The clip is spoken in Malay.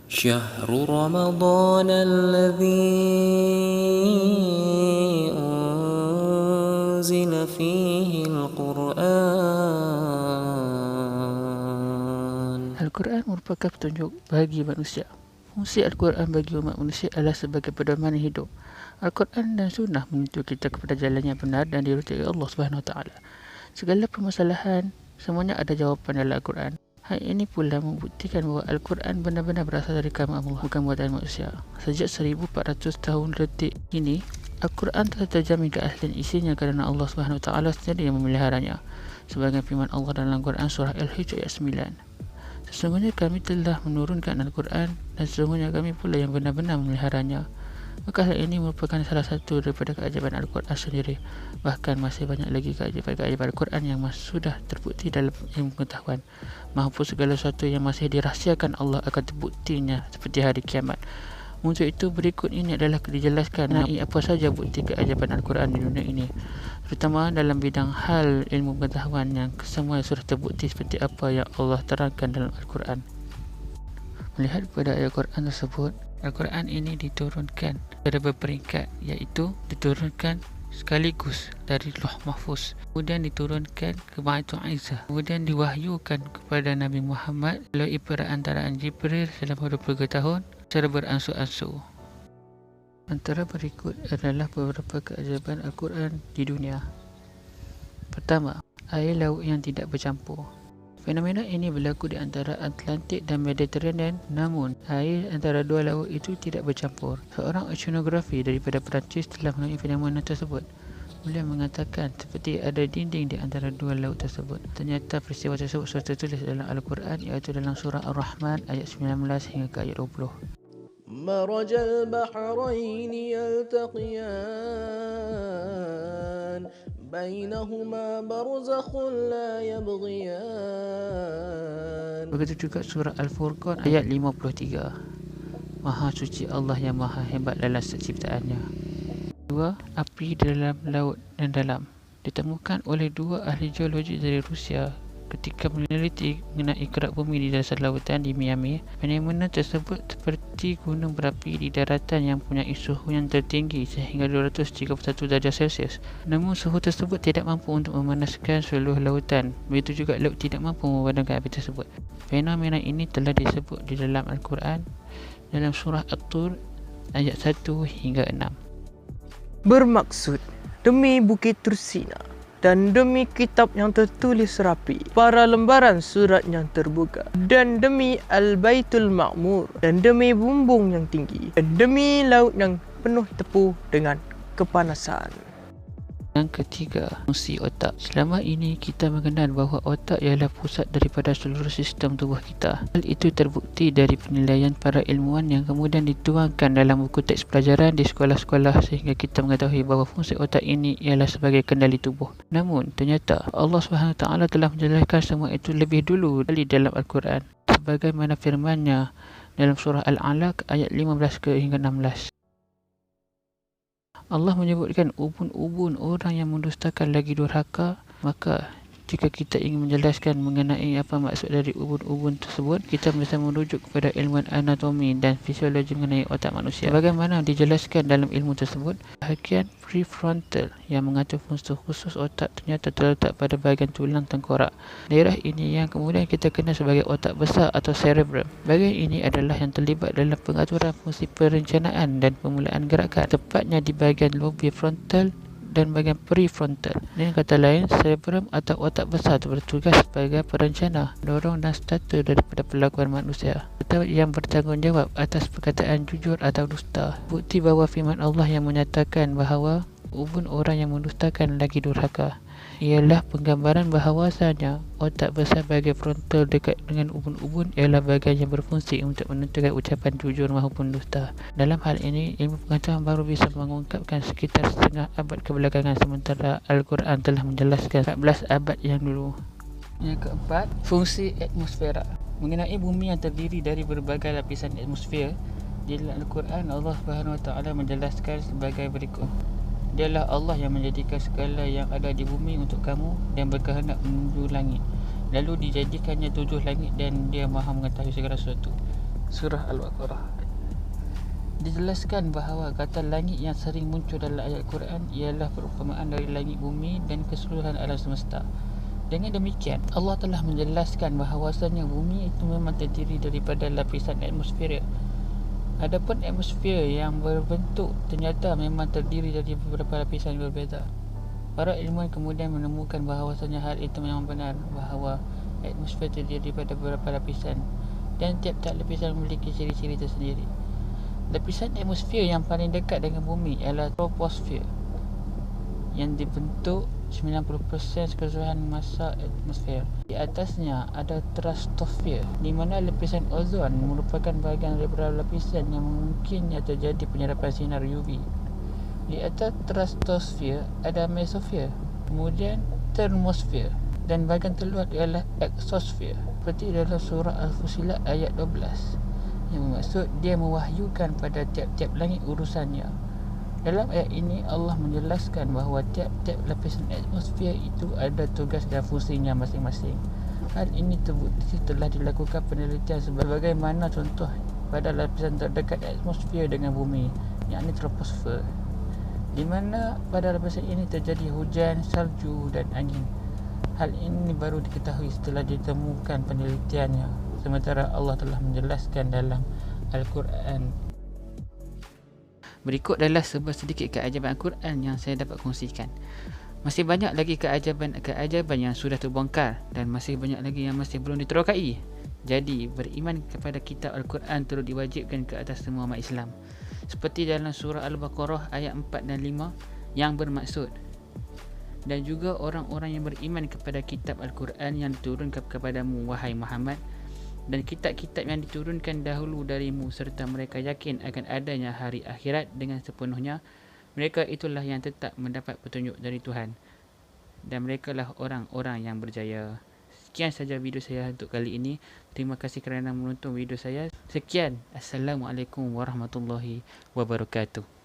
شهر رمضان الذي أنزل فيه القرآن. Al-Quran merupakan petunjuk bagi manusia. Fungsi Al-Quran bagi umat manusia adalah sebagai pedoman hidup. Al-Quran dan Sunnah menuntut kita kepada jalan yang benar dan diridhai Allah SWT. Segala permasalahan semuanya ada jawapan dalam Al-Quran. Hal ini pula membuktikan bahawa Al-Quran benar-benar berasal dari kalam Allah, bukan buatan manusia. Sejak 1400 tahun detik ini, Al-Quran telah terjamin keaslian isinya kerana Allah SWT sendiri yang memeliharanya. Sebagai firman Allah dalam Al-Quran surah Al-Hijr ayat 9. Sesungguhnya kami telah menurunkan Al-Quran dan sesungguhnya kami pula yang benar-benar memeliharanya. Maka hal ini merupakan salah satu daripada keajaiban Al-Quran sendiri. Bahkan masih banyak lagi keajaiban Al-Quran yang sudah terbukti dalam ilmu pengetahuan. Mahapun segala sesuatu yang masih dirahsiakan Allah akan terbuktinya seperti hari kiamat. Untuk itu berikut ini adalah dijelaskan apa saja bukti keajaiban Al-Quran di dunia ini, terutama dalam bidang hal ilmu pengetahuan yang semua sudah terbukti seperti apa yang Allah terangkan dalam Al-Quran. Melihat kepada ayat Al-Quran tersebut, Al-Quran ini diturunkan pada berperingkat, iaitu diturunkan sekaligus dari Lauh Mahfuz, kemudian diturunkan ke Baitul Izzah, kemudian diwahyukan kepada Nabi Muhammad melalui perantaraan Jibril selama 23 tahun secara beransur-ansur. Antara berikut adalah beberapa keajaiban Al-Quran di dunia. Pertama, air laut yang tidak bercampur. Fenomena ini berlaku di antara Atlantik dan Mediterranean, namun air antara dua laut itu tidak bercampur. Seorang oceanografi daripada Perancis telah melalui fenomena tersebut. Beliau mengatakan seperti ada dinding di antara dua laut tersebut. Ternyata peristiwa tersebut sudah tertulis dalam Al-Quran, iaitu dalam surah Ar-Rahman ayat 19 hingga ke ayat 20. مرج البحرين يلتقيان بينهما برزخ لا يبغيان. Begitu juga surah Al-Furqan ayat 53. Maha suci Allah yang maha hebat dalam ciptaannya. 2. Api di dalam laut dan dalam. Ditemukan oleh dua ahli geologi dari Rusia ketika meneliti mengenai kerak bumi di dasar lautan di Miami. Fenomena tersebut seperti gunung berapi di daratan yang mempunyai suhu yang tertinggi sehingga 231 darjah Celsius. Namun suhu tersebut tidak mampu untuk memanaskan seluruh lautan. Begitu juga laut tidak mampu memadamkan api tersebut. Fenomena ini telah disebut di dalam Al-Quran dalam surah At-Tur ayat 1 hingga 6. Bermaksud, demi Bukit Tursina dan demi kitab yang tertulis rapi, para lembaran surat yang terbuka, dan demi Al-Baitul Ma'mur, dan demi bumbung yang tinggi, dan demi laut yang penuh tepu dengan kepanasan. Yang ketiga, fungsi otak. Selama ini kita mengenal bahawa otak ialah pusat daripada seluruh sistem tubuh kita. Hal itu terbukti dari penilaian para ilmuwan yang kemudian dituangkan dalam buku teks pelajaran di sekolah-sekolah sehingga kita mengetahui bahawa fungsi otak ini ialah sebagai kendali tubuh. Namun ternyata Allah SWT telah menjelaskan semua itu lebih dulu dari dalam Al-Quran, sebagaimana firman-Nya dalam surah Al-Alaq ayat 15 hingga 16. Allah menyebutkan ubun-ubun orang yang mendustakan lagi durhaka. Maka jika kita ingin menjelaskan mengenai apa maksud dari ubun-ubun tersebut, kita bisa merujuk kepada ilmuan anatomi dan fisiologi mengenai otak manusia. Bagaimana dijelaskan dalam ilmu tersebut, bahagian prefrontal yang mengatur fungsi khusus otak ternyata terletak pada bahagian tulang tengkorak. Daerah ini yang kemudian kita kenal sebagai otak besar atau cerebrum. Bahagian ini adalah yang terlibat dalam pengaturan fungsi perencanaan dan pemulaan gerakan, tepatnya di bahagian lobe frontal dan bahagian prefrontal. Dengan kata lain, cerebrum atau otak besar itu bertugas sebagai perencana, dorong dan starter daripada perlakuan manusia, atau yang bertanggungjawab atas perkataan jujur atau dusta. Bukti bahawa firman Allah yang menyatakan bahawa ubun orang yang mendustakan lagi durhaka ialah penggambaran bahawasanya otak besar bahagian frontal dekat dengan ubun-ubun ialah bahagian yang berfungsi untuk menentukan ucapan jujur maupun dusta. Dalam hal ini, ilmu pengetahuan baru bisa mengungkapkan sekitar setengah abad kebelakangan, sementara Al-Quran telah menjelaskan 14 abad yang dulu. Yang keempat, fungsi atmosfera. Mengenai bumi yang terdiri dari berbagai lapisan atmosfer, di dalam Al-Quran Allah SWT menjelaskan sebagai berikut. Dialah Allah yang menjadikan segala yang ada di bumi untuk kamu dan berkehendak menuju langit. Lalu dijadikannya 7 langit dan Dia maha mengetahui segala sesuatu. surah Al-Baqarah. Dijelaskan bahawa kata langit yang sering muncul dalam ayat Quran ialah perumpamaan dari langit bumi dan keseluruhan alam semesta. Dengan demikian, Allah telah menjelaskan bahawasanya bumi itu memang terdiri daripada lapisan atmosfer. Adapun atmosfer yang berbentuk ternyata memang terdiri dari beberapa lapisan berbeza. Para ilmuwan kemudian menemukan bahawasanya hal itu memang benar, bahawa atmosfer terdiri daripada beberapa lapisan dan tiap-tiap lapisan memiliki ciri-ciri tersendiri. Lapisan atmosfer yang paling dekat dengan bumi ialah troposfer yang dibentuk 90% keseluruhan masa atmosfer. Di atasnya ada stratosfer, di mana lapisan ozon merupakan bahagian daripada lapisan yang mungkinnya terjadi penyerapan sinar UV. Di atas stratosfer ada mesosfer, kemudian termosfer, dan bahagian terluar ialah exosfer. Seperti dalam surah Al-Fusilat ayat 12, yang bermaksud dia mewahyukan pada tiap-tiap langit urusannya. Dalam ayat ini Allah menjelaskan bahawa tiap-tiap lapisan atmosfer itu ada tugas dan fungsinya masing-masing. Hal ini terbukti telah dilakukan penelitian sebagaimana contoh pada lapisan terdekat atmosfer dengan bumi, yakni troposfer, di mana pada lapisan ini terjadi hujan, salju dan angin. Hal ini baru diketahui setelah ditemukan penelitiannya, sementara Allah telah menjelaskan dalam Al-Quran. Berikut adalah sebuah sedikit keajaiban Al-Quran yang saya dapat kongsikan. Masih banyak lagi keajaiban yang sudah terbongkar dan masih banyak lagi yang masih belum diterokai. Jadi, beriman kepada kitab Al-Quran turut diwajibkan ke atas semua umat Islam. Seperti dalam surah Al-Baqarah ayat 4 dan 5 yang bermaksud, dan juga orang-orang yang beriman kepada kitab Al-Quran yang diturunkan kepadamu, wahai Muhammad, dan kitab-kitab yang diturunkan dahulu darimu, serta mereka yakin akan adanya hari akhirat dengan sepenuhnya, mereka itulah yang tetap mendapat petunjuk dari Tuhan, dan merekalah orang-orang yang berjaya. Sekian saja video saya untuk kali ini. Terima kasih kerana menonton video saya. Sekian. Assalamualaikum warahmatullahi wabarakatuh.